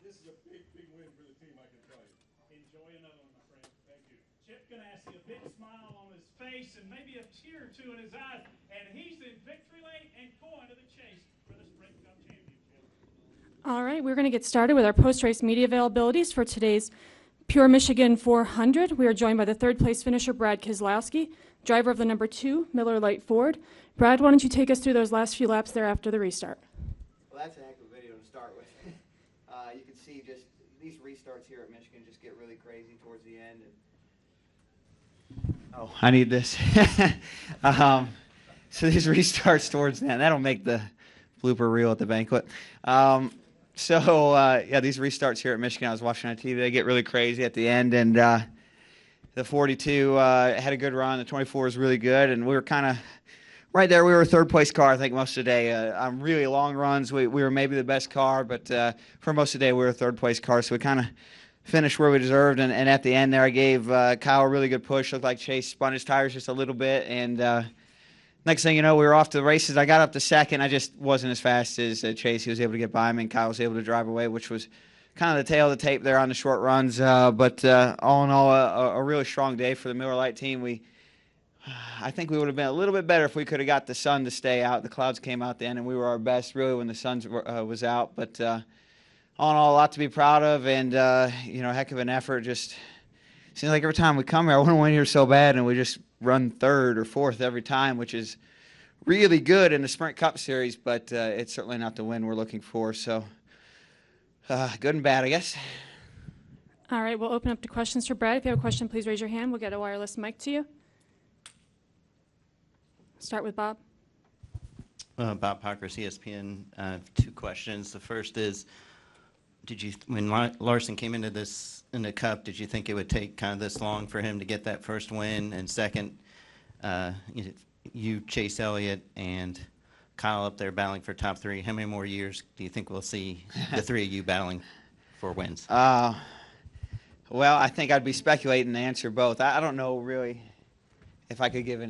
This is a big, big win for the team, I can tell you. Enjoy another one, my friend. Thank you. Chip Ganassi, a big smile on his face and maybe a tear or two in his eyes, and he's in victory lane and going to the chase for the Sprint Cup Championship. All right, we're going to get started with our post-race media availabilities for today's Pure Michigan 400. We are joined by the third place finisher, Brad Keselowski, driver of the number 2 Miller Lite Ford. Brad, why don't you take us through those last few laps there after the restart? Well, that's an heck of a video to start with. You can see just these restarts here at Michigan just get really crazy towards the end. Oh, I need this. So these restarts towards the end, that'll make the blooper reel at the banquet. Yeah, these restarts here at Michigan, I was watching on TV, they get really crazy at the end, and the 42 had a good run, the 24 was really good, and we were kind of right there. We were a third-place car, I think, most of the day. On really long runs, we were maybe the best car, but for most of the day, we were a third-place car, so we kind of finished where we deserved, and at the end there, I gave Kyle a really good push. Looked like Chase spun his tires just a little bit, and next thing you know, we were off to the races. I got up to second. I just wasn't as fast as Chase. He was able to get by me, and Kyle was able to drive away, which was kind of the tail of the tape there on the short runs. But all in all, a really strong day for the Miller Lite team. I think we would have been a little bit better if we could have got the sun to stay out. The clouds came out then, and we were our best really when the sun was out. But all in all, a lot to be proud of, and heck of an effort. Just seems like every time we come here, I want to win here so bad, and we just run third or fourth every time, which is really good in the Sprint Cup Series, but it's certainly not the win we're looking for. So good and bad, I guess. All right, we'll open up to questions for Brad. If you have a question, please raise your hand. We'll get a wireless mic to you. Start with Bob. Bob Pockers, ESPN. Two questions. The first is, when Larson came into the Cup, did you think it would take kind of this long for him to get that first win? And second, you, Chase Elliott, and Kyle up there battling for top three. How many more years do you think we'll see the three of you battling for wins? Well, I think I'd be speculating to answer both. I don't know really if I could give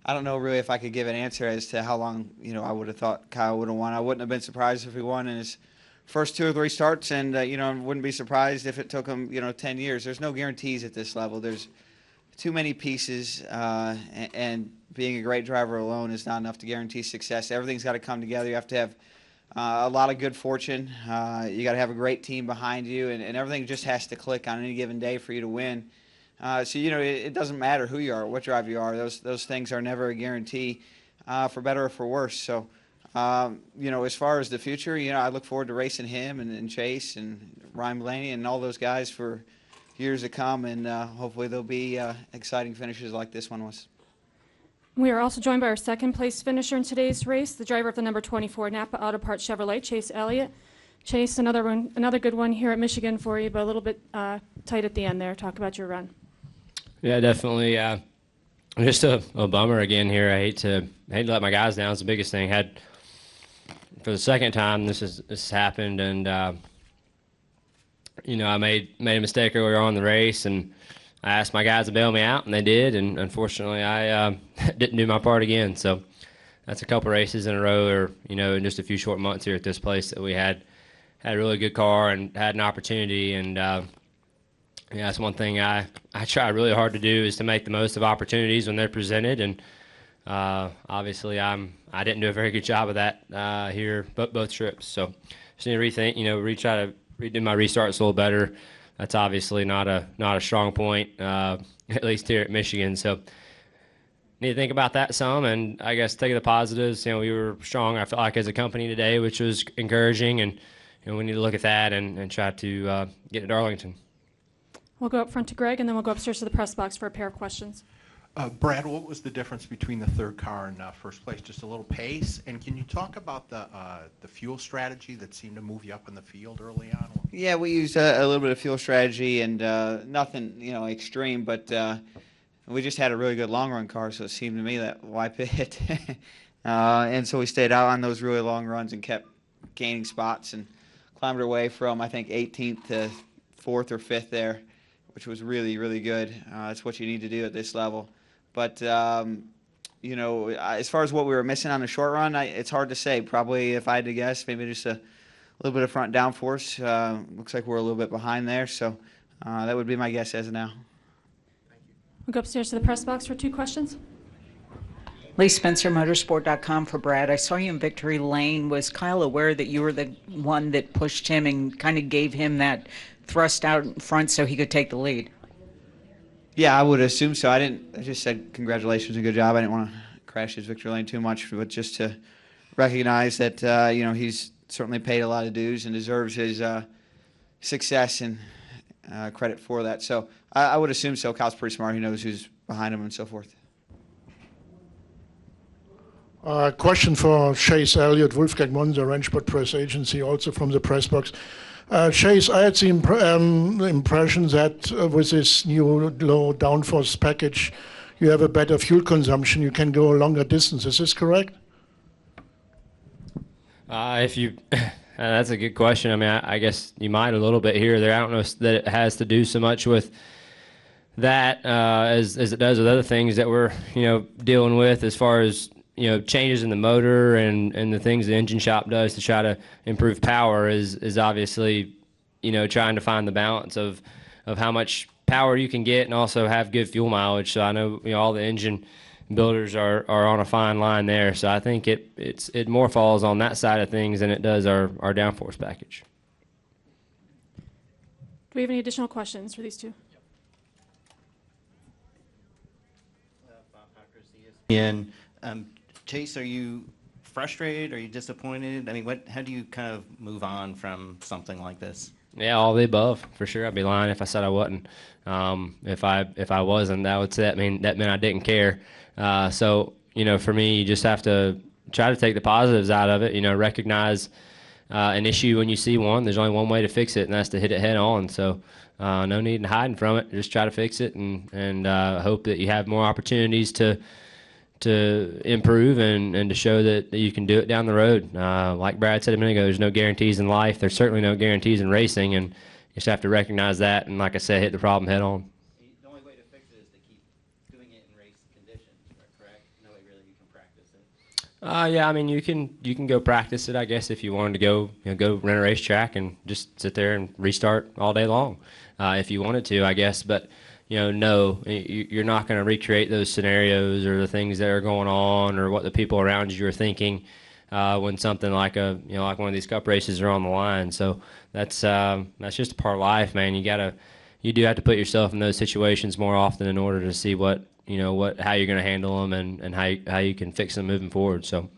I don't know really if I could give an answer as to how long I would have thought Kyle would have won. I wouldn't have been surprised if he won in his first 2 or 3 starts, and wouldn't be surprised if it took him 10 years. There's no guarantees at this level. There's too many pieces, and being a great driver alone is not enough to guarantee success. Everything's got to come together. You have to have a lot of good fortune. You got to have a great team behind you, and everything just has to click on any given day for you to win. It doesn't matter who you are, what driver you are. Those things are never a guarantee, for better or for worse. So, as far as the future, I look forward to racing him and Chase and Ryan Blaney and all those guys for years to come, and hopefully there'll be exciting finishes like this one was. We are also joined by our second place finisher in today's race, the driver of the number 24 NAPA Auto Parts Chevrolet, Chase Elliott. Chase, another good one here at Michigan for you, but a little bit tight at the end there. Talk about your run. Yeah, definitely. Just a bummer again here. I hate to let my guys down. It's the biggest thing. For the second time this happened, and I made a mistake earlier on in the race, and I asked my guys to bail me out, and they did, and unfortunately I didn't do my part again. So that's a couple races in a row, or in just a few short months here at this place that we had a really good car and had an opportunity, and that's one thing I try really hard to do, is to make the most of opportunities when they're presented, and obviously I didn't do a very good job of that here both trips. So just need to rethink, try to redo my restarts a little better. That's obviously not a strong point, at least here at Michigan. So need to think about that some, and I guess take the positives. We were strong, I felt like, as a company today, which was encouraging, and we need to look at that and try to get to Arlington. We'll go up front to Greg, and then we'll go upstairs to the press box for a pair of questions. Brad, what was the difference between the third car and first place? Just a little pace? And can you talk about the fuel strategy that seemed to move you up in the field early on? Yeah, we used a little bit of fuel strategy, and nothing extreme, but we just had a really good long-run car, so it seemed to me that why pit? And so we stayed out on those really long runs and kept gaining spots and climbed our way from, I think, 18th to 4th or 5th there, which was really, really good. That's what you need to do at this level. But, as far as what we were missing on the short run, it's hard to say. Probably, if I had to guess, maybe just a little bit of front downforce. Looks like we're a little bit behind there, so that would be my guess as of now. We'll go upstairs to the press box for 2 questions. Lee Spencer, motorsport.com for Brad. I saw you in victory lane. Was Kyle aware that you were the one that pushed him and kind of gave him that thrust out in front so he could take the lead? Yeah, I would assume so. I just said congratulations and good job. I didn't want to crash his victory lane too much, but just to recognize that he's certainly paid a lot of dues and deserves his success and credit for that. So I would assume so. Kyle's pretty smart. He knows who's behind him and so forth. Question for Chase Elliott, Wolfgang Monza, Ranchport Press Agency, also from the press box. Chase, I had the impression that with this new low downforce package, you have a better fuel consumption. You can go a longer distance. Is this correct? That's a good question. I mean, I guess you might a little bit here or there. I don't know that it has to do so much with that as it does with other things that we're dealing with as far as changes in the motor and the things the engine shop does to try to improve power is obviously trying to find the balance of how much power you can get and also have good fuel mileage. So I know all the engine builders are on a fine line there. So I think it more falls on that side of things than it does our downforce package. Do we have any additional questions for these 2? And Chase, are you frustrated? Are you disappointed? I mean, how do you kind of move on from something like this? Yeah, all the above, for sure. I'd be lying if I said I wasn't. If I wasn't, that meant I didn't care. So for me, you just have to try to take the positives out of it. Recognize an issue when you see one. There's only one way to fix it, and that's to hit it head on. So no need in hiding from it. Just try to fix it and hope that you have more opportunities to improve and to show that you can do it down the road. Like Brad said a minute ago, there's no guarantees in life. There's certainly no guarantees in racing, and you just have to recognize that and, like I said, hit the problem head on. The only way to fix it is to keep doing it in race conditions, correct? No way really you can practice it. Yeah, I mean you can go practice it, I guess, if you wanted to go rent a racetrack and just sit there and restart all day long, if you wanted to, I guess, but. No, you're not going to recreate those scenarios or the things that are going on or what the people around you are thinking when something like like one of these cup races are on the line. So that's just a part of life, man. You do have to put yourself in those situations more often in order to see how you're going to handle them and how you can fix them moving forward. So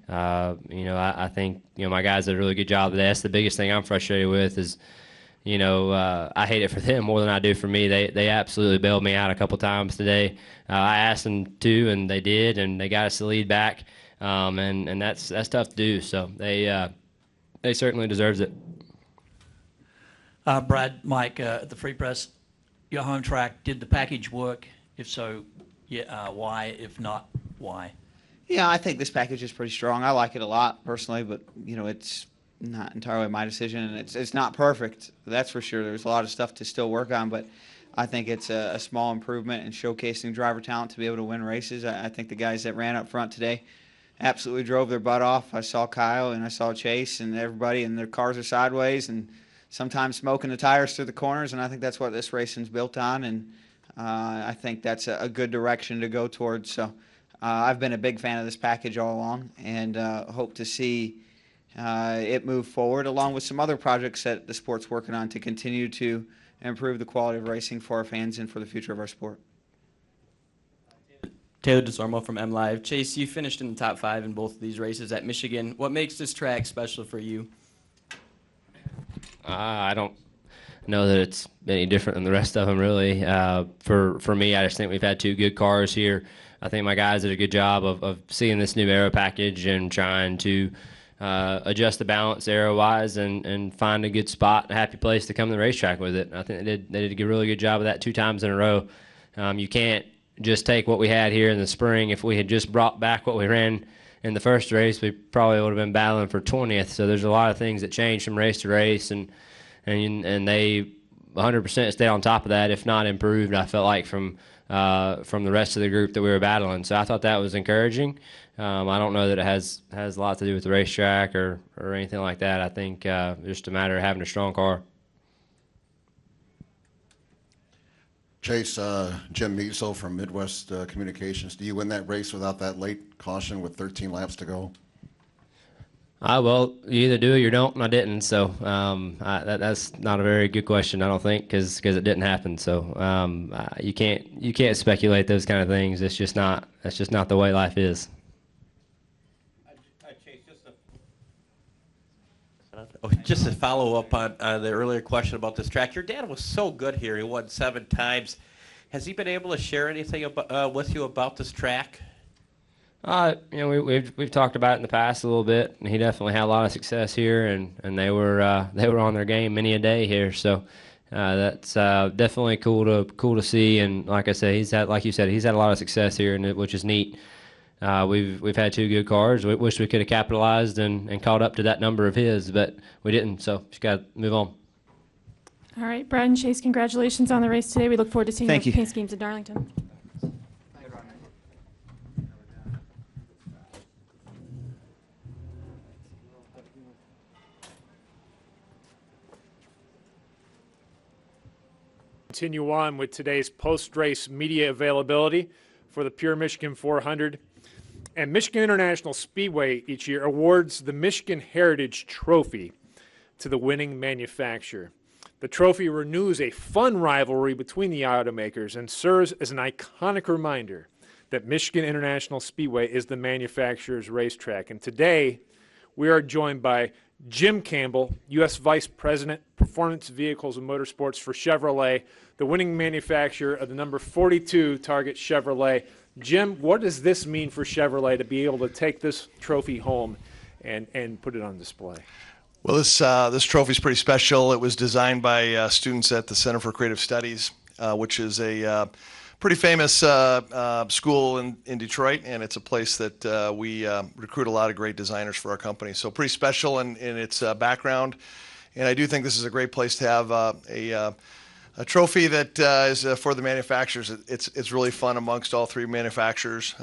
I think my guys did a really good job of that. That's the biggest thing I'm frustrated with is. I hate it for them more than I do for me. They absolutely bailed me out a couple times today. I asked them to, and they did, and they got us the lead back. And that's tough to do. So they certainly deserves it. Brad, Mike, at the Free Press, your home track, did the package work? If so, yeah, why? If not, why? Yeah, I think this package is pretty strong. I like it a lot personally, but it's not entirely my decision, and it's not perfect. That's for sure. There's a lot of stuff to still work on, but I think it's a small improvement in showcasing driver talent to be able to win races. I think the guys that ran up front today absolutely drove their butt off. I saw Kyle and I saw Chase and everybody, and their cars are sideways and sometimes smoking the tires through the corners, and I think that's what this racing's built on, and I think that's a good direction to go towards. So I've been a big fan of this package all along, and hope to see it move forward along with some other projects that the sport's working on to continue to improve the quality of racing for our fans and for the future of our sport. Taylor DeSormo from MLive. Chase, you finished in the top 5 in both of these races at Michigan. What makes this track special for you? I don't know that it's any different than the rest of them, really. For me, I just think we've had 2 good cars here. I think my guys did a good job of seeing this new aero package and trying to adjust the balance aero-wise and find a good spot, a happy place to come to the racetrack with it. I think they did a really good job of that 2 times in a row. You can't just take what we had here in the spring. If we had just brought back what we ran in the first race, we probably would have been battling for 20th. So there's a lot of things that change from race to race, and they 100% stayed on top of that, if not improved, I felt like, from from the rest of the group that we were battling. So I thought that was encouraging. I don't know that it has a lot to do with the racetrack or anything like that. I think just a matter of having a strong car. Chase, Jim Measle from Midwest Communications. Do you win that race without that late caution with 13 laps to go? Well, you either do or you don't, and I didn't. So that's not a very good question, I don't think, because it didn't happen. So you can't speculate those kind of things. That's just not the way life is. Just to follow up on the earlier question about this track, your dad was so good here. He won 7 times. Has he been able to share anything with you about this track? We've talked about it in the past a little bit, and he definitely had a lot of success here, and they were on their game many a day here. So that's definitely cool to see. And like I said, like you said, he's had a lot of success here, which is neat. We've had 2 good cars. We wish we could have capitalized and caught up to that number of his, but we didn't. So just got to move on. All right, Brad and Chase, congratulations on the race today. We look forward to seeing Thank your you. paint schemes in Darlington. Continue on with today's post-race media availability for the Pure Michigan 400. And Michigan International Speedway each year awards the Michigan Heritage Trophy to the winning manufacturer. The trophy renews a fun rivalry between the automakers and serves as an iconic reminder that Michigan International Speedway is the manufacturer's racetrack. And today, we are joined by Jim Campbell, U.S. Vice President, Performance Vehicles and Motorsports for Chevrolet, the winning manufacturer of the number 42 Target Chevrolet. Jim, what does this mean for Chevrolet to be able to take this trophy home and put it on display? Well, this trophy is pretty special. It was designed by students at the Center for Creative Studies, which is a pretty famous school in Detroit, and it's a place that we recruit a lot of great designers for our company. So pretty special in its background, and I do think this is a great place to have a trophy that is for the manufacturers. It's really fun amongst all 3 manufacturers.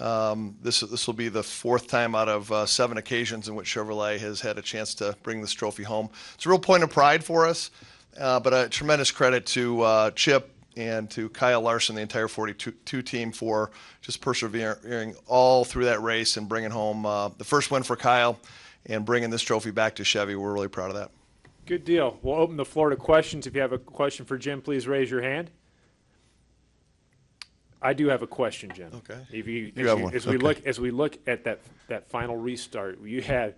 This will be the 4th time out of 7 occasions in which Chevrolet has had a chance to bring this trophy home. It's a real point of pride for us, but a tremendous credit to Chip and to Kyle Larson, the entire 42 team, for just persevering all through that race and bringing home the first win for Kyle and bringing this trophy back to Chevy. We're really proud of that. Good deal. We'll open the floor to questions. If you have a question for Jim, please raise your hand. I do have a question, Jim. Okay. As we look at that final restart, you had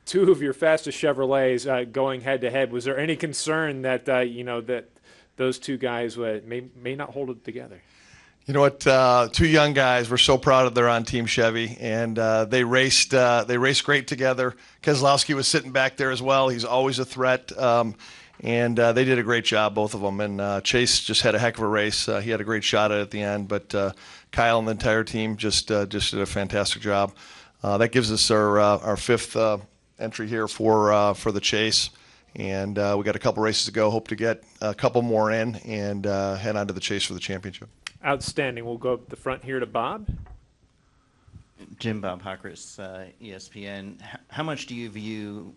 2 of your fastest Chevrolets going head to head. Was there any concern that that those 2 guys may not hold it together? You know what? 2 young guys. We're so proud of they're on Team Chevy, and they raced great together. Keselowski was sitting back there as well. He's always a threat, and they did a great job, both of them. And Chase just had a heck of a race. He had a great shot at the end, but Kyle and the entire team just did a fantastic job. That gives us our 5th entry here for the Chase. And we got a couple races to go. Hope to get a couple more in and head on to the Chase for the championship. Outstanding. We'll go up the front here to Bob. Jim, Bob Hockris, ESPN. How much do you view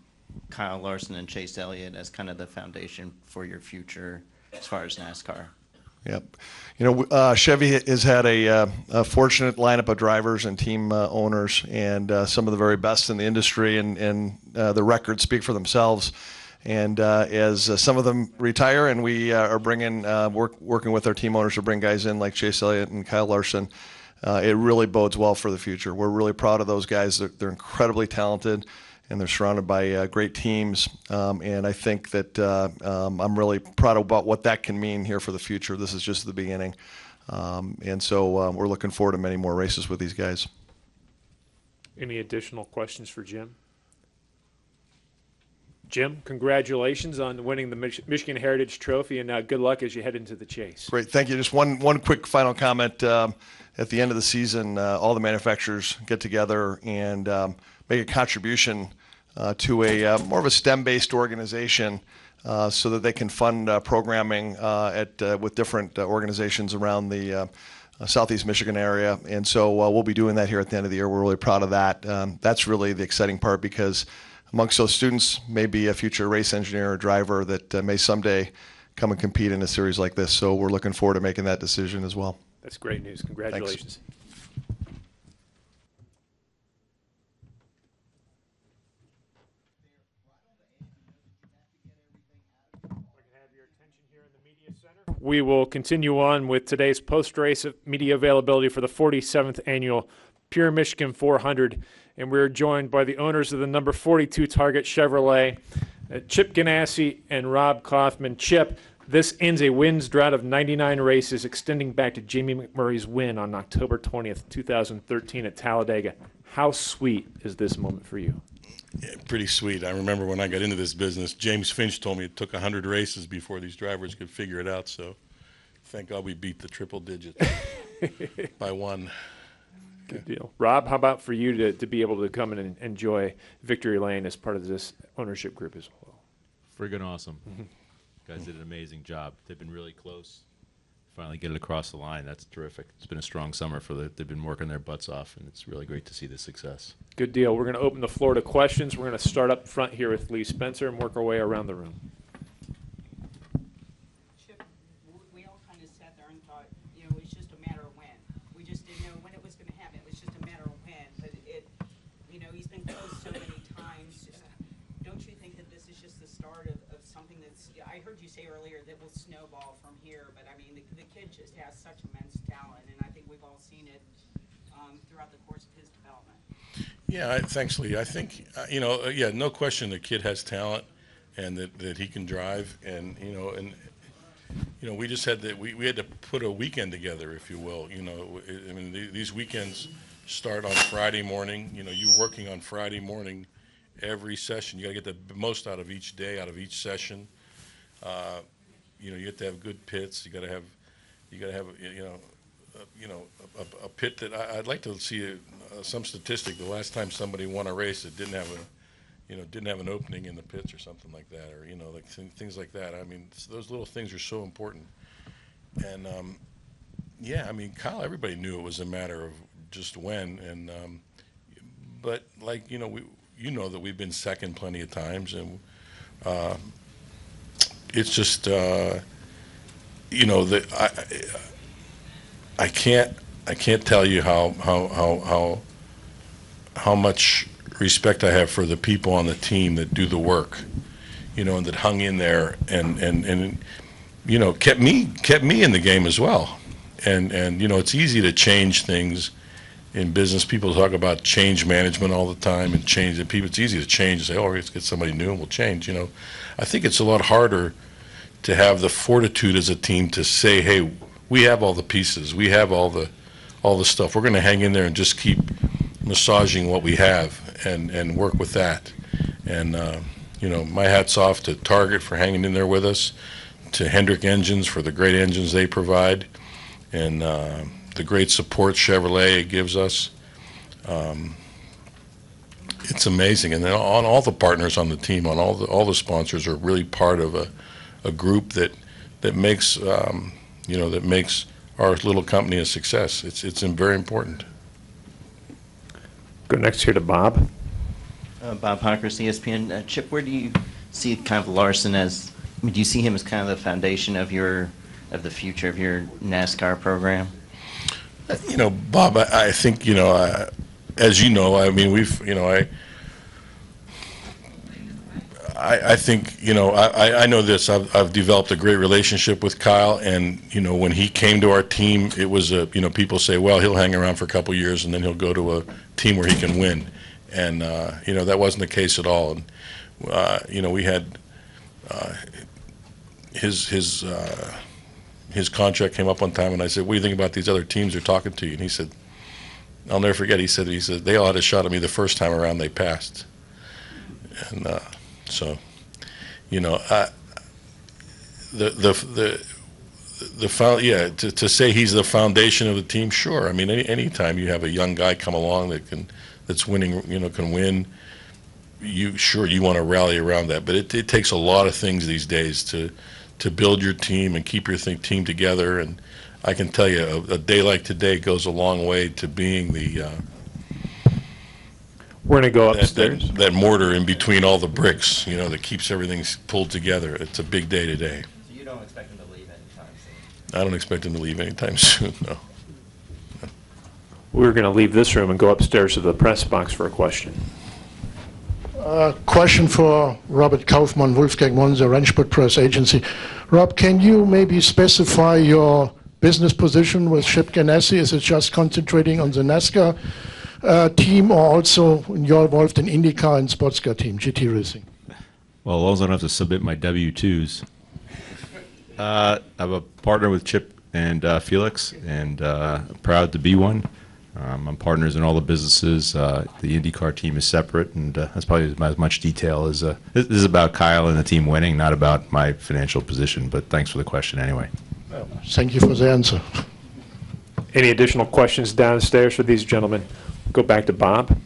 Kyle Larson and Chase Elliott as kind of the foundation for your future as far as NASCAR? Yep. Chevy has had a fortunate lineup of drivers and team owners, and some of the very best in the industry, and the records speak for themselves. And as some of them retire, and we are bringing, working with our team owners to bring guys in like Chase Elliott and Kyle Larson, it really bodes well for the future. We're really proud of those guys. They're incredibly talented, and they're surrounded by great teams. And I think that I'm really proud about what that can mean here for the future. This is just the beginning. And so we're looking forward to many more races with these guys. Any additional questions for Jim? Jim, congratulations on winning the Michigan Heritage Trophy, and good luck as you head into the Chase. Great, thank you. Just one quick final comment. At the end of the season, all the manufacturers get together and make a contribution to a more of a STEM-based organization so that they can fund programming with different organizations around the Southeast Michigan area. And so we'll be doing that here at the end of the year. We're really proud of that. That's really the exciting part, because amongst those students may be a future race engineer or driver that may someday come and compete in a series like this. So we're looking forward to making that decision as well. That's great news. Congratulations. Thanks. We will continue on with today's post-race media availability for the 47th annual Pure Michigan 400, and we're joined by the owners of the number 42 Target Chevrolet, Chip Ganassi and Rob Kauffman. Chip, this ends a wins drought of 99 races extending back to Jamie McMurray's win on October 20th, 2013 at Talladega. How sweet is this moment for you? Yeah, pretty sweet. I remember when I got into this business, James Finch told me it took 100 races before these drivers could figure it out. So thank God we beat the triple digits by one. Good deal. Rob, how about for you to be able to come in and enjoy Victory Lane as part of this ownership group as well? Friggin' awesome. Guys did an amazing job. They've been really close. Finally get it across the line. That's terrific. It's been a strong summer for they've been working their butts off, and it's really great to see the success. Good deal. We're going to open the floor to questions. We're going to start up front here with Lee Spencer and work our way around the room. Chip, we all kind of sat there and thought, you know, it's just a matter of when. We just didn't know when it was going to happen. It was just a matter of when. But you know, he's been close so many times. Don't you think that this is just the start of something that's, I heard you say earlier that will snowball from here, but I mean, the kid just has such immense talent, and I think we've all seen it throughout the course of his development. Yeah, thanks, Lee. I think, you know, yeah, no question the kid has talent and that he can drive. And, you know, we just had we had to put a weekend together, if you will. You know, I mean, these weekends start on Friday morning. You know, you're working on Friday morning every session. You got to get the most out of each day, out of each session. You know, you have to have good pits. You got to have, a pit that I'd like to see some statistic. The last time somebody won a race that didn't have an opening in the pits or something like that, or like things like that. I mean, those little things are so important. And yeah, I mean, Kyle, everybody knew it was a matter of just when. And but like that we've been second plenty of times, and it's just I can't tell you how much respect I have for the people on the team that do the work, and that hung in there and kept me in the game as well. And it's easy to change things in business. People talk about change management all the time and change. And people, it's easy to change and say, "Oh, let's get somebody new and we'll change." I think it's a lot harder to have the fortitude as a team to say, "Hey, we have all the pieces. We have all the stuff. We're going to hang in there and just keep massaging what we have and work with that." And my hat's off to Target for hanging in there with us, to Hendrick Engines for the great engines they provide, and the great support Chevrolet gives us. It's amazing. And then on all the partners on the team, on all the sponsors are really part of a group that makes that makes our little company a success. It's very important. Go next here to Bob. Bob Hawkers, ESPN. Chip, where do you see kind of Larson as? I mean, do you see him as kind of the foundation of the future of your NASCAR program? Bob, I think as you know, I mean, I think I know this. I've developed a great relationship with Kyle, and when he came to our team, it was people say, well, he'll hang around for a couple years and then he'll go to a team where he can win, and that wasn't the case at all. And we had his contract came up one time, and I said, "What do you think about these other teams they're talking to you?" And he said, I'll never forget. He said they all had a shot at me the first time around. They passed, and so, to say he's the foundation of the team, sure. I mean, any time you have a young guy come along that's winning, can win, you want to rally around that. But it takes a lot of things these days to build your team and keep your team together. And I can tell you a day like today goes a long way to being the We're going to go upstairs. that mortar in between all the bricks, you know, that keeps everything pulled together. It's a big day today. So you don't expect him to leave anytime soon? I don't expect him to leave anytime soon, no. We're going to leave this room and go upstairs to the press box for a question. Question for Robert Kauffman, Wolfgang Monza, Rennsport Press Agency. Rob, can you maybe specify your business position with Chip Ganassi? Is it just concentrating on the Nascar team, or also you're involved in IndyCar and sports car team, GT Racing? Well, as long as I don't have to submit my W-2s. I'm a partner with Chip and Felix, and proud to be one. I'm partners in all the businesses. The IndyCar team is separate, and that's probably as much detail as this is about Kyle and the team winning, not about my financial position. But thanks for the question anyway. Thank you for the answer. Any additional questions downstairs for these gentlemen? Go back to Bob.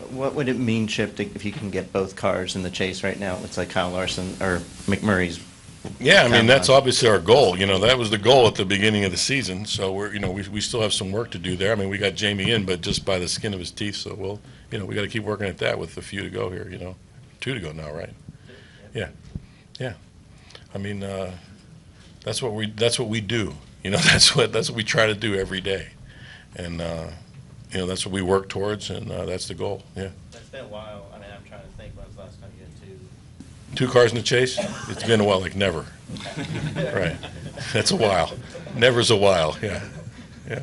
What would it mean, Chip, if you can get both cars in the chase right now? It looks like Kyle Larson or McMurray's. Yeah, I mean, that's obviously our goal. You know, that was the goal at the beginning of the season. So we're, you know, we still have some work to do there. I mean, we got Jamie in, but just by the skin of his teeth. So we'll, you know, we got to keep working at that with a few to go here. You know, 2 to go now, right? Yeah, yeah. I mean, that's what we do. You know, that's what we try to do every day, and you know, that's what we work towards, and that's the goal. Yeah. That's been a while. I mean, I'm trying to think when was the last time you had 2 cars in the chase? It's been a while, like never. Right. That's a while. Never's a while. Yeah. Yeah.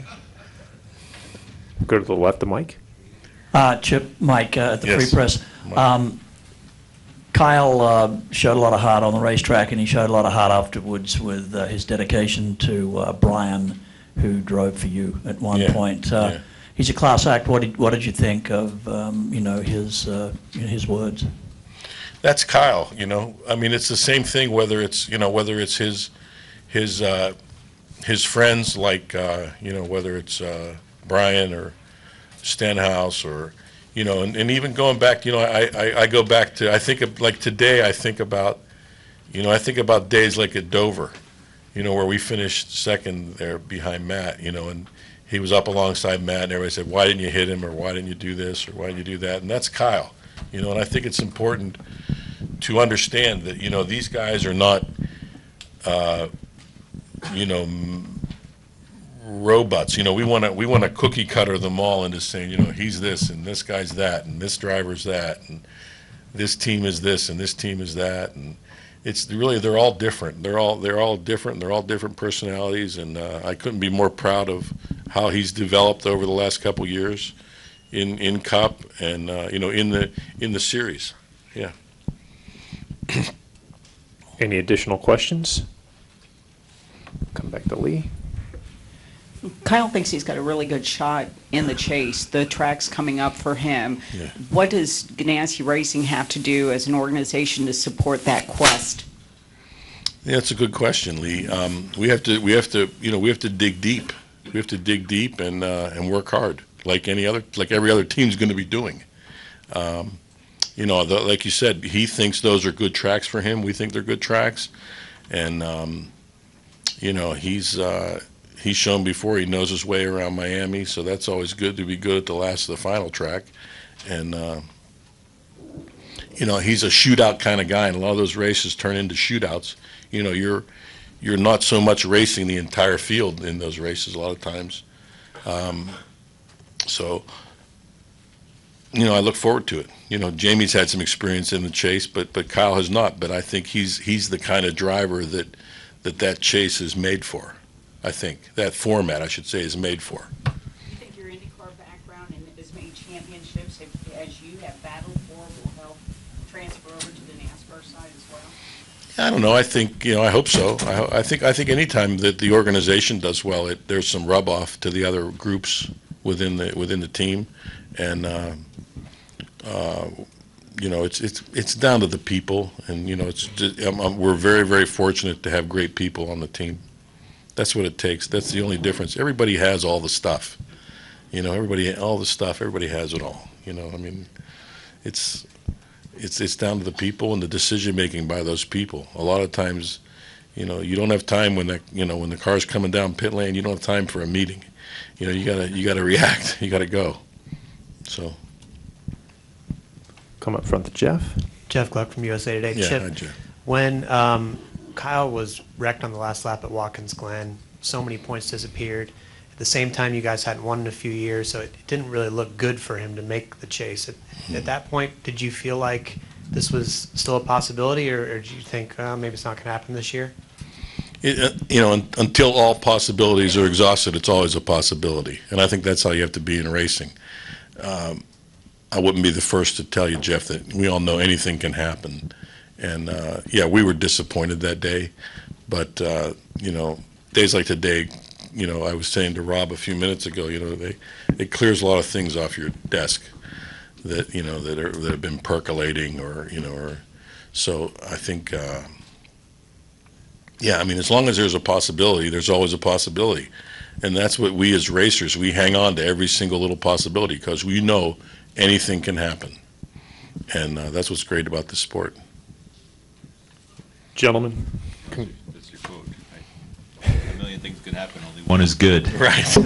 Go to the left, the mic. Chip, Mike at the Yes. Free Press. Kyle showed a lot of heart on the racetrack, and he showed a lot of heart afterwards with his dedication to Brian, who drove for you at one point. He's a class act. What did you think of you know, his words? That's Kyle. You know, I mean, it's the same thing. Whether it's his friends, like you know, whether it's Brian or Stenhouse, or you know, and even going back, you know, I go back to, I think of, like today, I think about days like at Dover, you know, where we finished second there behind Matt, you know, and he was up alongside Matt, and everybody said, why didn't you hit him, or why didn't you do this, or why didn't you do that? And that's Kyle, you know, and I think it's important to understand that, you know, these guys are not, you know, robots. You know, we want to cookie cutter them all into saying, you know, he's this and this guy's that and this driver's that and this team is this and this team is that, and it's really, they're all different. They're all different. They're all different personalities, and I couldn't be more proud of how he's developed over the last couple years in Cup and you know, in the series. Yeah. Any additional questions? Come back to Lee. Kyle thinks he's got a really good shot in the chase. The track's coming up for him. Yeah. What does Ganassi Racing have to do as an organization to support that quest? Yeah, that's a good question, Lee. We have to dig deep. We have to dig deep and work hard, like every other team's going to be doing. You know, like you said, he thinks those are good tracks for him. We think they're good tracks, and you know, he's shown before he knows his way around Miami, so that's always good to be good at the last of the final track. And you know, he's a shootout kind of guy, and a lot of those races turn into shootouts. You know, you're not so much racing the entire field in those races a lot of times. So, you know, I look forward to it. You know, Jamie's had some experience in the chase, but Kyle has not. But I think he's the kind of driver that chase is made for. I think that format, I should say, is made for. Do you think your IndyCar background and as many championships as you have battled for will help transfer over to the NASCAR side as well? I don't know. I think, you know, I hope so. I think anytime that the organization does well, there's some rub off to the other groups within the team, and you know, it's down to the people, and you know, we're very, very fortunate to have great people on the team. That's what it takes. That's the only difference. Everybody has all the stuff, you know. Everybody has it all. You know, I mean, it's down to the people and the decision making by those people. A lot of times, You don't have time when when the car's coming down pit lane. You don't have time for a meeting. You gotta react. You gotta go. So. Come up front to Jeff. Jeff Gluck from USA Today. Yeah, Chip, hi, Jeff. when Kyle was wrecked on the last lap at Watkins Glen, so many points disappeared. At the same time, you guys hadn't won in a few years, so it didn't really look good for him to make the chase. At that point, did you feel like this was still a possibility, or did you think maybe it's not going to happen this year? Until all possibilities are exhausted, it's always a possibility, and I think that's how you have to be in racing. I wouldn't be the first to tell you, Jeff, that we all know anything can happen, and yeah, we were disappointed that day, but days like today, I was saying to Rob a few minutes ago, it clears a lot of things off your desk that that have been percolating, or so I think. Yeah, I mean, as long as there's a possibility, there's always a possibility. And that's what we as racers, we hang on to every single little possibility because we know anything can happen. And that's what's great about this sport. Gentlemen. That's your quote. A million things can happen, only one is good. Right.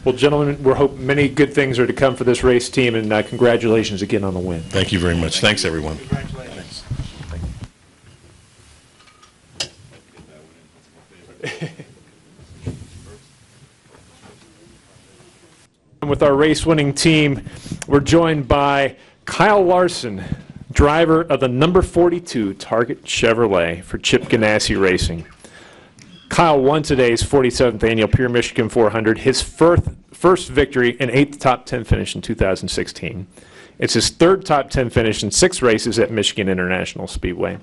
Well, gentlemen, we hope many good things are to come for this race team, and congratulations again on the win. Thank you very much. Thanks, everyone. Congratulations. With our race-winning team, we're joined by Kyle Larson, driver of the number 42 Target Chevrolet for Chip Ganassi Racing. Kyle won today's 47th annual Pure Michigan 400, his first victory and 8th top 10 finish in 2016. It's his 3rd top 10 finish in 6 races at Michigan International Speedway.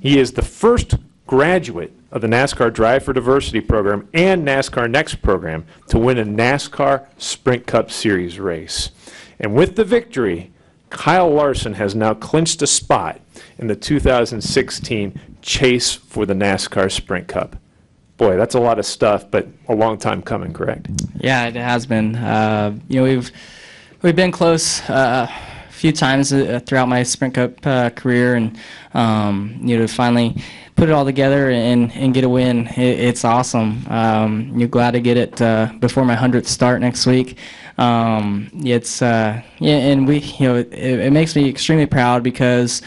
He is the first graduate of the NASCAR Drive for Diversity program and NASCAR Next program to win a NASCAR Sprint Cup Series race. And with the victory, Kyle Larson has now clinched a spot in the 2016 Chase for the NASCAR Sprint Cup. Boy, that's a lot of stuff, but a long time coming, correct? Yeah, it has been. We've been close a few times throughout my Sprint Cup career, and to finally put it all together and get a win, it's awesome. You're glad to get it before my 100th start next week. And it makes me extremely proud because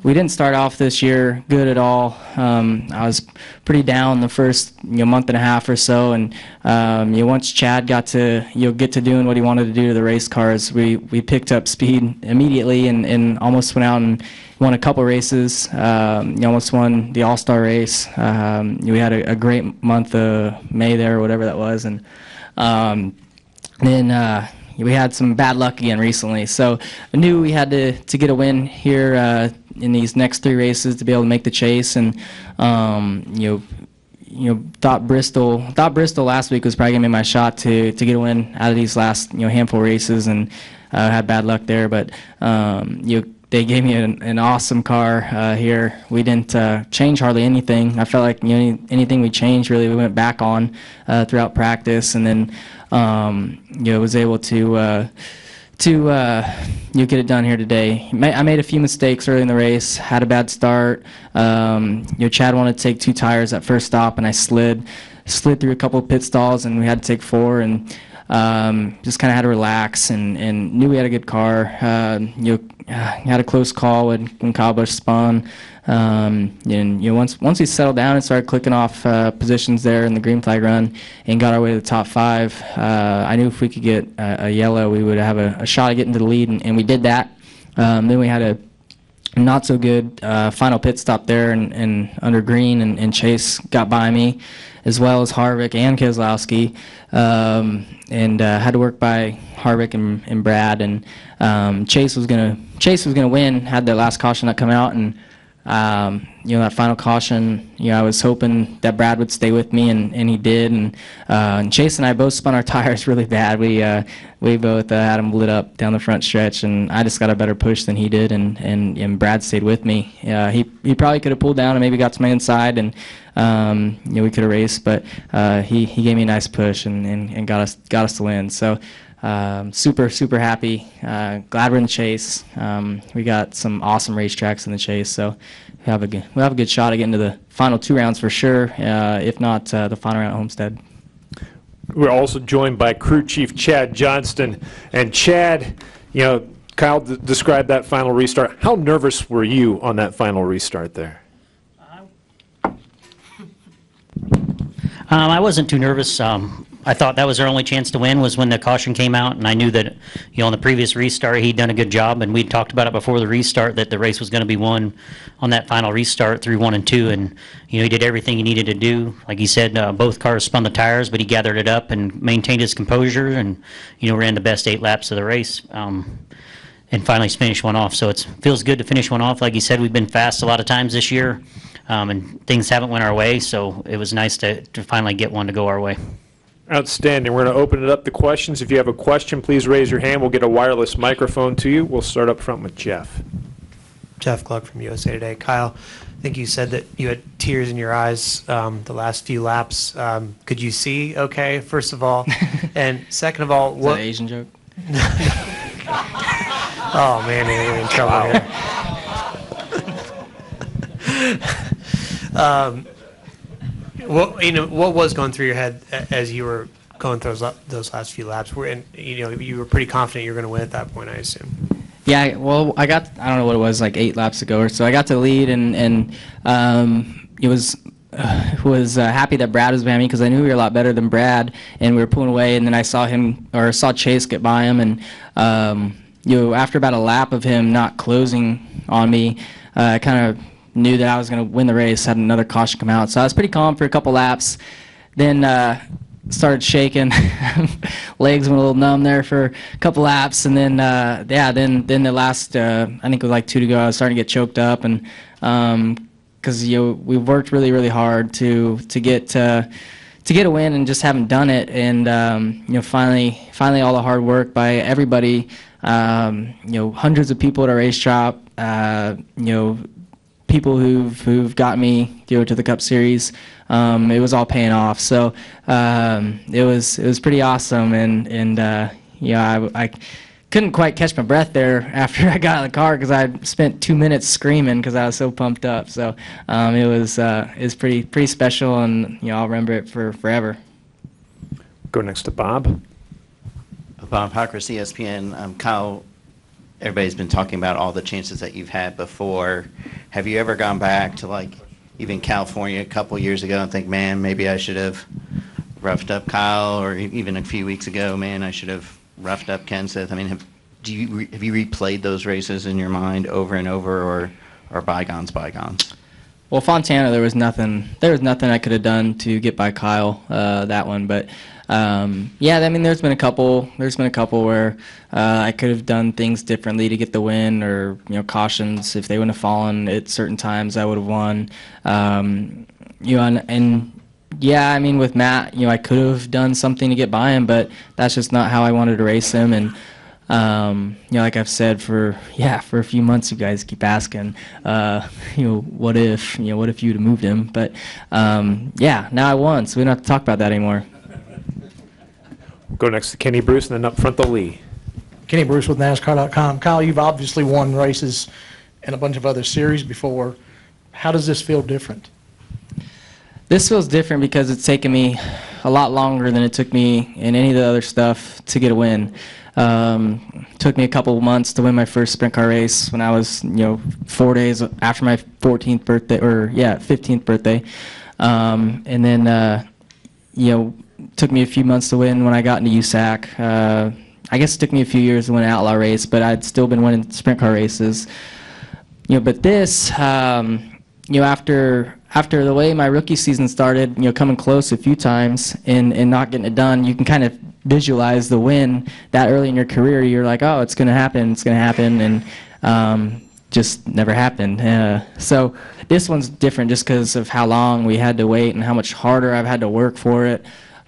we didn't start off this year good at all. I was pretty down the first month and a half or so, and once Chad got to get to doing what he wanted to do to the race cars, we picked up speed immediately and almost went out and won a couple races. Almost won the All-Star race. We had a great month of May there, or whatever that was, and then we had some bad luck again recently. So I knew we had to get a win here in these next 3 races to be able to make the chase, and thought Bristol last week was probably gonna be my shot to get a win out of these last handful of races, and had bad luck there, but they gave me an awesome car here. We didn't change hardly anything. I felt like anything we changed really we went back on throughout practice, and then was able to get it done here today. I made a few mistakes early in the race, had a bad start. Chad wanted to take 2 tires at first stop, and I slid through a couple of pit stalls, and we had to take 4, and just kind of had to relax and knew we had a good car. Had a close call when Kyle Busch spun. Once we settled down and started clicking off positions there in the green flag run and got our way to the top 5, I knew if we could get a yellow, we would have a shot at getting to the lead, and we did that. Then we had a not so good final pit stop there and under green, and Chase got by me, as well as Harvick and Keselowski, and had to work by Harvick and Brad, and Chase was gonna win. Had that last caution that come out, and that final caution, I was hoping that Brad would stay with me, and he did, and Chase and I both spun our tires really bad. We both had them lit up down the front stretch, and I just got a better push than he did, and Brad stayed with me. He probably could have pulled down and maybe got to my inside, and we could have raced, but he gave me a nice push and got us to win. So super happy. Glad we're in the chase. We got some awesome racetracks in the chase, so we'll have a good shot at getting to the final 2 rounds for sure, if not the final round at Homestead. We're also joined by crew chief Chad Johnston. And Chad, Kyle described that final restart. How nervous were you on that final restart there? I wasn't too nervous. I thought that was our only chance to win was when the caution came out, and I knew that, on the previous restart he'd done a good job, and we'd talked about it before the restart that the race was going to be won on that final restart through 1 and 2, and he did everything he needed to do. Like he said, both cars spun the tires, but he gathered it up and maintained his composure, and ran the best 8 laps of the race. And finally finished one off. So it feels good to finish one off. Like you said, we've been fast a lot of times this year, and things haven't went our way, so it was nice to finally get one to go our way. Outstanding. We're going to open it up to questions. If you have a question, please raise your hand. We'll get a wireless microphone to you. We'll start up front with Jeff. Jeff Gluck from USA Today. Kyle, I think you said that you had tears in your eyes the last few laps. Could you see okay, first of all? And second of all, Is that an Asian joke? Oh, man, we're in trouble here. What was going through your head as you were going through those last few laps? You were pretty confident you were going to win at that point, I assume. Yeah, well, I don't know what it was, like 8 laps ago or so. I got to lead, and it was happy that Brad was behind me because I knew we were a lot better than Brad, and we were pulling away, and then I saw Chase get by him, and after about a lap of him not closing on me, I kind of knew that I was going to win the race, had another caution come out. So I was pretty calm for a couple laps, then started shaking, legs went a little numb there for a couple laps, and then then the last, I think it was like 2 to go, I was starting to get choked up, and because we worked really hard to get a win and just haven't done it, and finally all the hard work by everybody, hundreds of people at our racetrack, people who've got me to the Cup Series. It was all paying off, so it was pretty awesome, and I couldn't quite catch my breath there after I got in the car because I spent 2 minutes screaming because I was so pumped up. So it was pretty special, and I'll remember it for forever. Go next to Bob. Bob Pockris, ESPN. Kyle, everybody's been talking about all the chances that you've had before. Have you ever gone back to even California a couple years ago and think, man, maybe I should have roughed up Kyle, or even a few weeks ago, man, I should have roughed up Kenseth? I mean, have you replayed those races in your mind over and over, or are bygones bygones? Well, Fontana, there was nothing I could have done to get by Kyle that one, but yeah, I mean, there's been a couple where I could have done things differently to get the win, or cautions. If they wouldn't have fallen at certain times, I would have won. And yeah, I mean, with Matt, I could have done something to get by him, but that's just not how I wanted to race him. And like I've said for a few months, you guys keep asking, what if you'd have moved him? But yeah, now I won, so we don't have to talk about that anymore. Go next to Kenny Bruce, and then up front to Lee. Kenny Bruce with NASCAR.com. Kyle, you've obviously won races in a bunch of other series before. How does this feel different? This feels different because it's taken me a lot longer than it took me in any of the other stuff to get a win. Took me a couple of months to win my first sprint car race when I was 4 days after my 15th birthday, and then took me a few months to win when I got into USAC. I guess it took me a few years to win an outlaw race, but I'd still been winning sprint car races. But this, after the way my rookie season started, coming close a few times and not getting it done, you can kind of visualize the win that early in your career. You're like, oh, it's going to happen, and just never happened. So this one's different just because of how long we had to wait and how much harder I've had to work for it.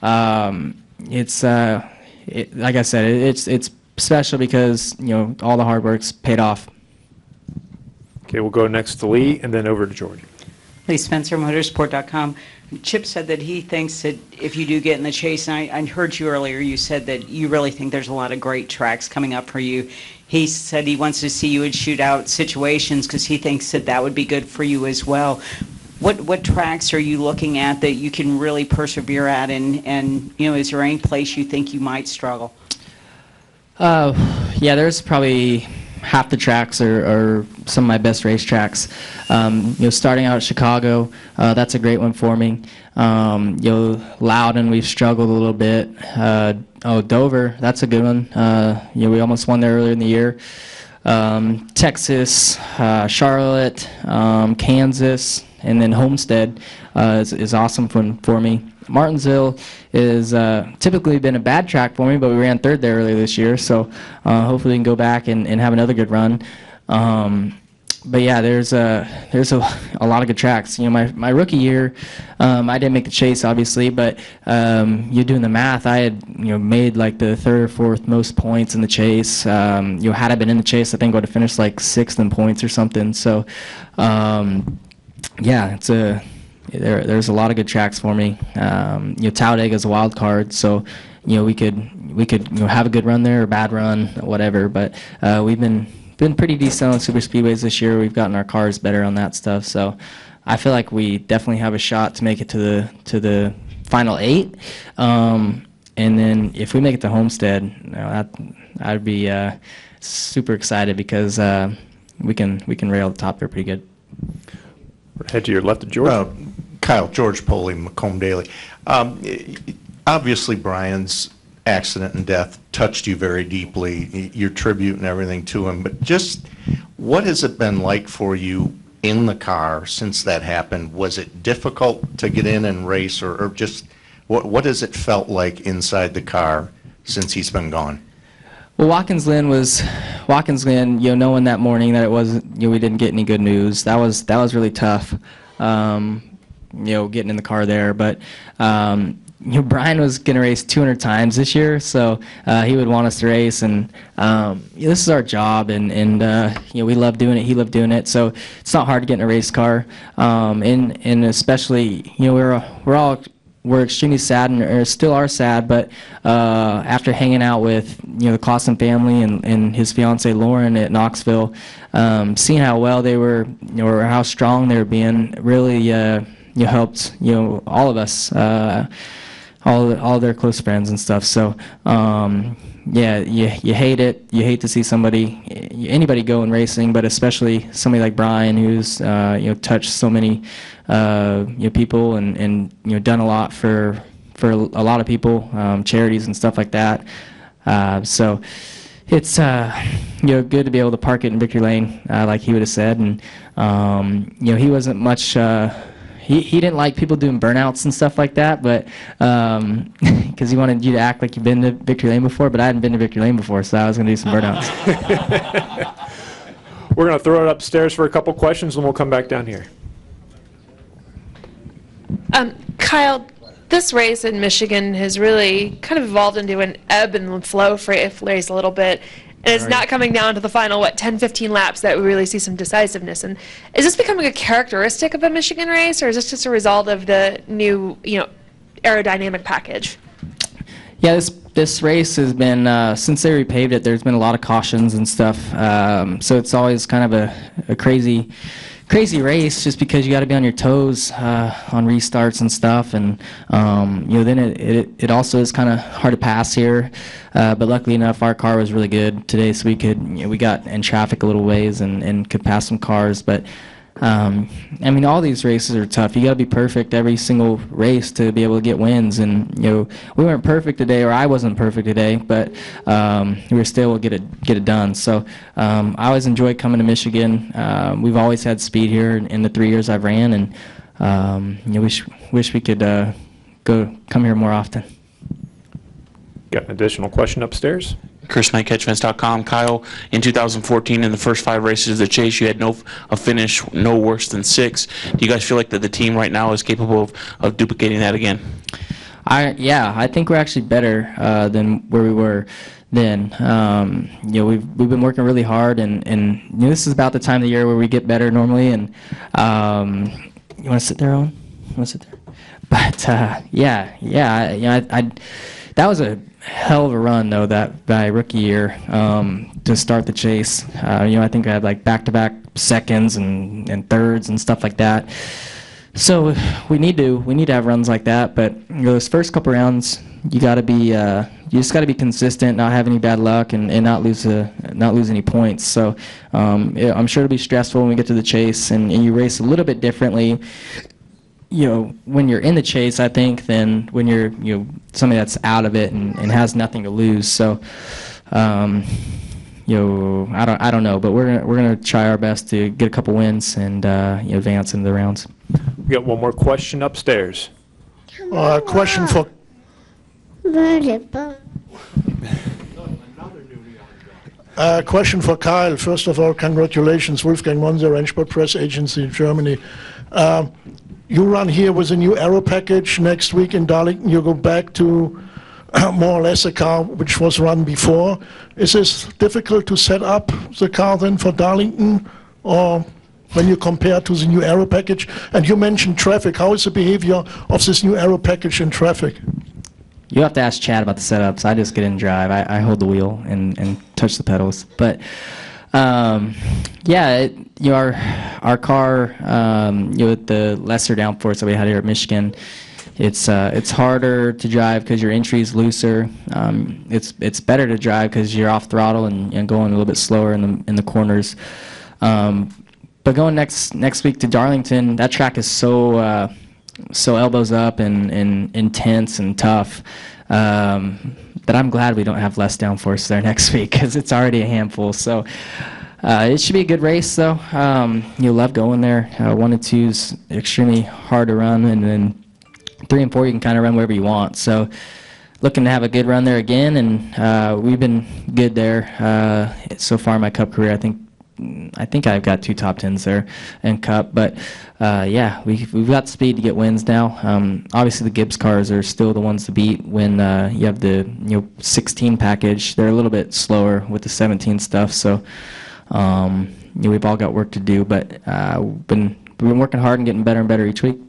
It's like I said, it's special because all the hard work's paid off. Okay, we'll go next to Lee and then over to George. Lee Spencer, Motorsport.com. Chip said that he thinks that if you do get in the chase, and I heard you earlier, you said that you really think there's a lot of great tracks coming up for you. He said he wants to see you in shootout situations because he thinks that that would be good for you as well. What tracks are you looking at that you can really persevere at, and is there any place you think you might struggle? Yeah, there's probably half the tracks are some of my best racetracks. Starting out at Chicago, that's a great one for me. Loudon, we've struggled a little bit. Dover, that's a good one. We almost won there earlier in the year. Texas, Charlotte, Kansas, and then Homestead is awesome for me. Martinsville is typically been a bad track for me, but we ran third there earlier this year, so hopefully we can go back and have another good run. But yeah, there's a lot of good tracks. My rookie year, I didn't make the chase obviously, but you're doing the math. I had made like the third or fourth most points in the chase. Had I been in the chase, I think I would have finished like sixth in points or something. So yeah, there's a lot of good tracks for me. Talladega is a wild card, so we could have a good run there or a bad run, whatever. But we've been pretty decent on super speedways this year. We've gotten our cars better on that stuff, so I feel like we definitely have a shot to make it to the final 8. And then if we make it to Homestead, I'd be super excited because we can rail the top there pretty good. Head to your left of George. Kyle, George Poley, Macomb Daily. Obviously, Brian's accident and death touched you very deeply, your tribute and everything to him, but just what has it been like for you in the car since that happened? Was it difficult to get in and race, or just what has it felt like inside the car since he's been gone? Well, Watkins Glen, knowing that morning that it was, we didn't get any good news. That was really tough. Getting in the car there, but Brian was going to race 200 times this year, so he would want us to race, and this is our job, and we love doing it. He loved doing it, so it's not hard to get in a race car, and especially we're extremely sad and still are sad, but after hanging out with the Kauffman family and his fiancee Lauren at Knoxville, seeing how well they were or how strong they were being really helped all of us, all their close friends and stuff. So yeah, you hate it. You hate to see anybody go in racing, but especially somebody like Brian, who's touched so many people and done a lot for a lot of people, charities and stuff like that. So it's good to be able to park it in Victory Lane, like he would have said, and he wasn't much. He didn't like people doing burnouts and stuff like that, but because he wanted you to act like you've been to Victory Lane before, but I hadn't been to Victory Lane before, so I was going to do some burnouts. We're going to throw it upstairs for a couple questions, and we'll come back down here. Kyle, this race in Michigan has really kind of evolved into an ebb and flow race a little bit. And it's not coming down to the final, 10, 15 laps that we really see some decisiveness. And is this becoming a characteristic of a Michigan race, or is this just a result of the new, aerodynamic package? Yeah, this race has been, since they repaved it, there's been a lot of cautions and stuff. So it's always kind of a crazy race, just because you got to be on your toes on restarts and stuff, and then it also is kind of hard to pass here, but luckily enough our car was really good today, so we got in traffic a little ways and could pass some cars. But all these races are tough. You got to be perfect every single race to be able to get wins, and we weren't perfect today, or I wasn't perfect today, but we were still able to get it done. So I always enjoy coming to Michigan. We've always had speed here in the 3 years I've ran, and wish we could come here more often. Got an additional question upstairs? Chris Knight, CatchFence.com. Kyle, in 2014, in the first 5 races of the chase, you had a finish no worse than 6. Do you guys feel like that the team right now is capable of duplicating that again? I think we're actually better than where we were then. We've been working really hard, and this is about the time of the year where we get better normally. And you want to sit there, Owen? You want to sit there? But that was a hell of a run though, that my rookie year, to start the chase. I think I had like back-to-back seconds and thirds and stuff like that. So we need to have runs like that. But those first couple rounds, you just got to be consistent, not have any bad luck, and not lose any points. So I'm sure it'll be stressful when we get to the chase, and you race a little bit differently. When you're in the chase, I think, than when you're somebody that's out of it and has nothing to lose. So I don't know, but we're gonna try our best to get a couple wins and advance into the rounds. We got one more question upstairs. Question for question for Kyle. First of all, congratulations, Wolfgang Monzer, Rennsport Press Agency in Germany. You run here with a new aero package. Next week in Darlington, you go back to more or less a car which was run before. Is this difficult to set up the car then for Darlington, or when you compare to the new aero package? And you mentioned traffic. How is the behavior of this new aero package in traffic? You have to ask Chad about the setups. I just get in and drive. I hold the wheel and touch the pedals. But our car, with the lesser downforce that we had here at Michigan, it's harder to drive because your entry is looser. It's better to drive because you're off throttle and going a little bit slower in the corners. But going next week to Darlington, that track is so elbows up and intense and tough, that I'm glad we don't have less downforce there next week, because it's already a handful. So it should be a good race, though. You'll love going there. 1 and 2 is extremely hard to run, and then 3 and 4 you can kind of run wherever you want. So looking to have a good run there again, and we've been good there so far in my Cup career. I think I've got 2 top 10s there in Cup, but we've got speed to get wins now. Obviously the Gibbs cars are still the ones to beat when you have the 16 package. They're a little bit slower with the 17 stuff, so we've all got work to do, but we've been working hard and getting better and better each week.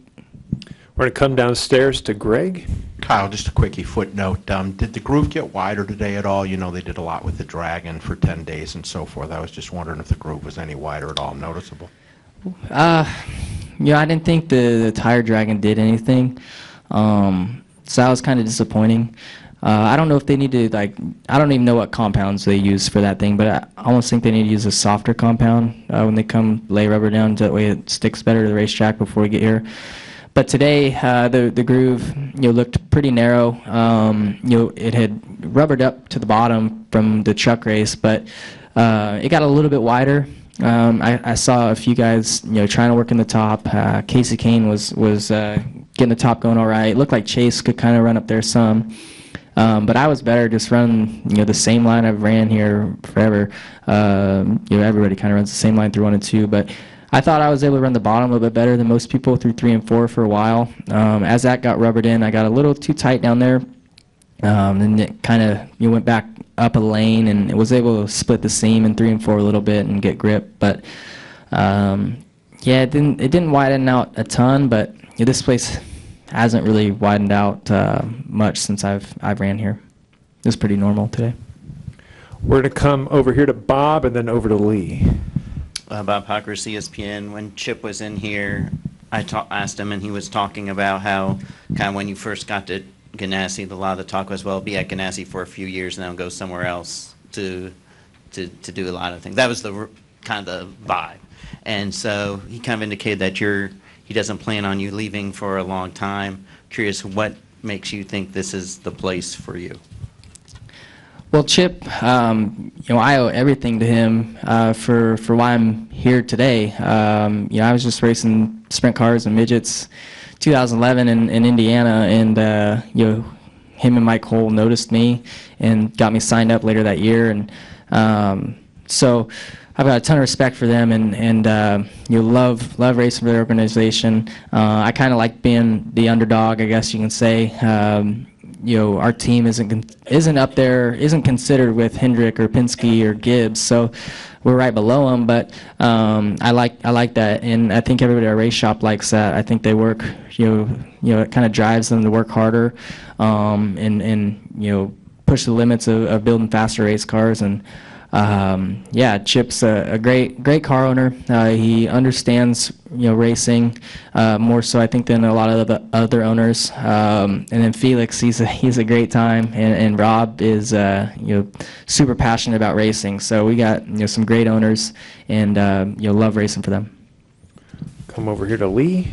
We're going to come downstairs to Greg. Kyle, just a quickie footnote. Did the groove get wider today at all? They did a lot with the Dragon for 10 days and so forth. I was just wondering if the groove was any wider at all, noticeable. I didn't think the Tire Dragon did anything, so that was kind of disappointing. I don't know if they need to, I don't even know what compounds they use for that thing, but I almost think they need to use a softer compound when they come lay rubber down, that way it sticks better to the racetrack before we get here. But today, the groove looked pretty narrow. It had rubbered up to the bottom from the truck race, but it got a little bit wider. I saw a few guys trying to work in the top. Casey Kane was getting the top going all right. It looked like Chase could kind of run up there some. But I was better just running the same line I've ran here forever. Everybody kind of runs the same line through 1 and 2, but I thought I was able to run the bottom a little bit better than most people through 3 and 4 for a while. As that got rubbered in, I got a little too tight down there. And it kind of went back up a lane, and it was able to split the seam in 3 and 4 a little bit and get grip. But it didn't widen out a ton, but this place hasn't really widened out much since I've ran here. It was pretty normal today. We're going to come over here to Bob and then over to Lee. Bob Pockers, ESPN. When Chip was in here, I asked him, and he was talking about how kind of when you first got to Ganassi, a lot of the talk was, well, be at Ganassi for a few years and then go somewhere else to do a lot of things. That was the kind of the vibe. And so he kind of indicated that he doesn't plan on you leaving for a long time. Curious, what makes you think this is the place for you? Well, Chip, I owe everything to him for why I'm here today. I was just racing sprint cars and midgets 2011 in Indiana, and him and Mike Cole noticed me and got me signed up later that year. And so I've got a ton of respect for them, and love racing for their organization. I kind of like being the underdog, I guess you can say. our team isn't up there, isn't considered with Hendrick or Penske or Gibbs, so we're right below them. But I like that, and I think everybody at our race shop likes that. I think they work, it kind of drives them to work harder, and push the limits of building faster race cars. And Chip's a great car owner. He understands racing more so I think than a lot of the other owners. And then Felix, he's a great time, and Rob is super passionate about racing. So we got some great owners, and love racing for them. Come over here to Lee.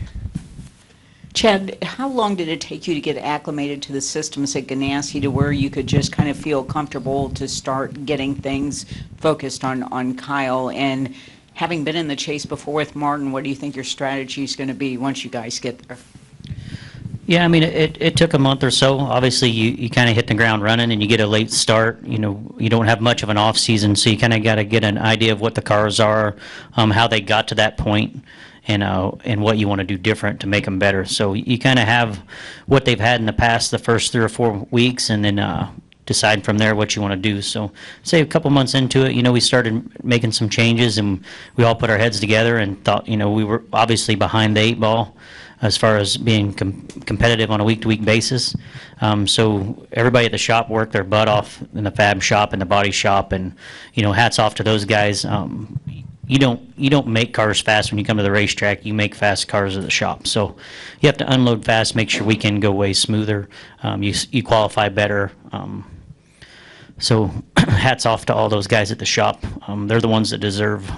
Chad, how long did it take you to get acclimated to the systems at Ganassi to where you could just kind of feel comfortable to start getting things focused on Kyle? And having been in the chase before with Martin, what do you think your strategy is going to be once you guys get there? Yeah, I mean, it took a month or so. Obviously, you kind of hit the ground running, and you get a late start. You don't have much of an off season, so you kind of got to get an idea of what the cars are, how they got to that point, and what you want to do different to make them better. So you kind of have what they've had in the past, the first 3 or 4 weeks, and then decide from there what you want to do. So say a couple months into it, we started making some changes, and we all put our heads together and thought, we were obviously behind the 8 ball as far as being competitive on a week-to-week basis. So everybody at the shop worked their butt off in the fab shop and the body shop, and hats off to those guys. You don't make cars fast when you come to the racetrack. You make fast cars at the shop. So you have to unload fast, make sure we can go way smoother. You qualify better. So hats off to all those guys at the shop. They're the ones that deserve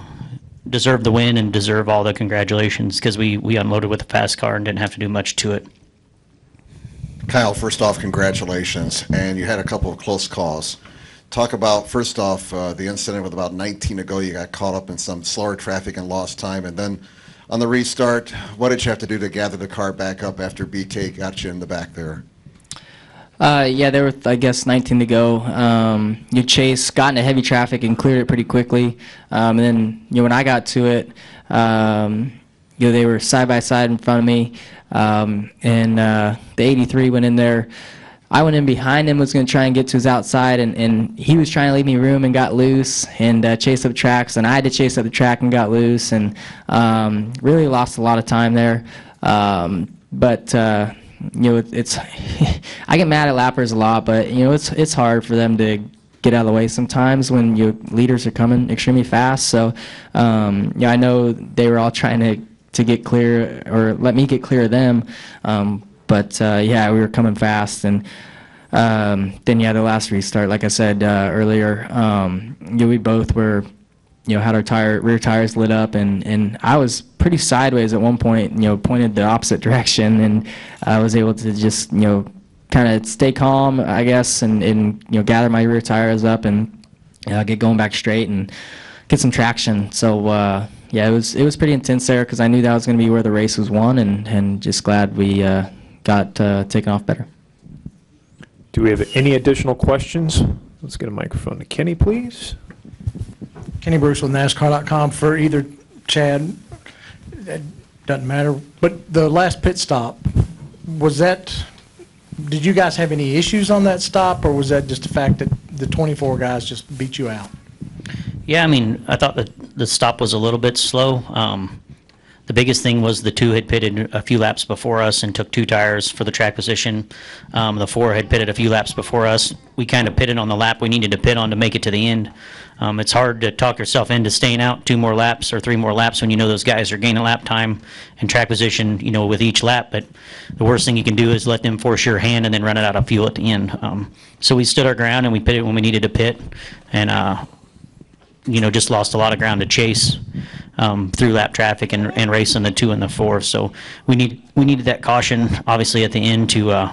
the win and deserve all the congratulations, because we unloaded with a fast car and didn't have to do much to it. Kyle, first off, congratulations. And you had a couple of close calls. Talk about, first off, the incident with about 19 to go. You got caught up in some slower traffic and lost time. And then on the restart, what did you have to do to gather the car back up after BK got you in the back there? There were, I guess, 19 to go. Chase got into heavy traffic and cleared it pretty quickly. And then, when I got to it, they were side by side in front of me. And the 83 went in there. I went in behind him, was going to try and get to his outside, and he was trying to leave me room and got loose and chased up the tracks, and I had to chase up the track and got loose, and really lost a lot of time there. It's I get mad at lappers a lot, but it's hard for them to get out of the way sometimes when your leaders are coming extremely fast. So I know they were all trying to get clear or let me get clear of them. We were coming fast, and then the last restart, like I said earlier, we both were, had our rear tires lit up, and I was pretty sideways at one point, pointed the opposite direction, and I was able to just, kind of stay calm, I guess, and gather my rear tires up and get going back straight and get some traction. So it was pretty intense there, because I knew that was going to be where the race was won, and just glad we got taken off better. Do we have any additional questions? Let's get a microphone to Kenny, please. Kenny Bruce with NASCAR.com for either Chad. It doesn't matter. But the last pit stop, did you guys have any issues on that stop, or was that just the fact that the 24 guys just beat you out? Yeah, I mean, I thought that the stop was a little bit slow. The biggest thing was the 2 had pitted a few laps before us and took 2 tires for the track position. The 4 had pitted a few laps before us. We kind of pitted on the lap we needed to pit on to make it to the end. It's hard to talk yourself into staying out 2 more laps or 3 more laps when you know those guys are gaining lap time and track position, with each lap. But the worst thing you can do is let them force your hand and then run it out of fuel at the end. So we stood our ground and we pitted when we needed to pit, and just lost a lot of ground to Chase through lap traffic and racing the 2 and the 4. So we needed that caution, obviously, at the end to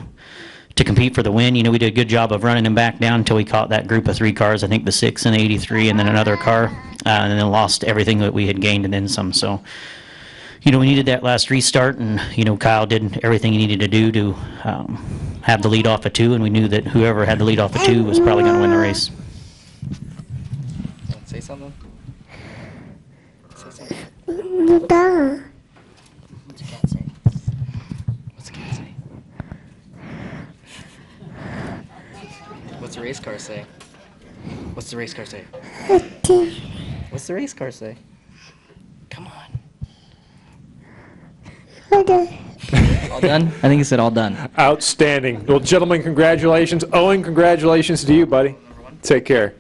compete for the win. We did a good job of running them back down until we caught that group of 3 cars, I think the 6 and the 83, and then another car, and then lost everything that we had gained and then some. So, we needed that last restart, and, Kyle did everything he needed to do to have the lead off of 2, and we knew that whoever had the lead off of 2 was probably going to win the race. Say something. What's the cat say? What's the cat say? the race car say? What's the race car say? What's the race car say? Come on. All done? I think he said all done. Outstanding. Well, gentlemen, congratulations. Owen, congratulations to you, buddy. Take care.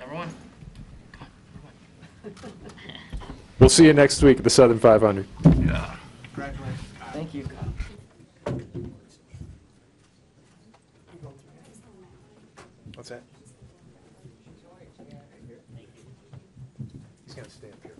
We'll see you next week at the Southern 500. Yeah. Thank you. What's that? He's going to stay up here.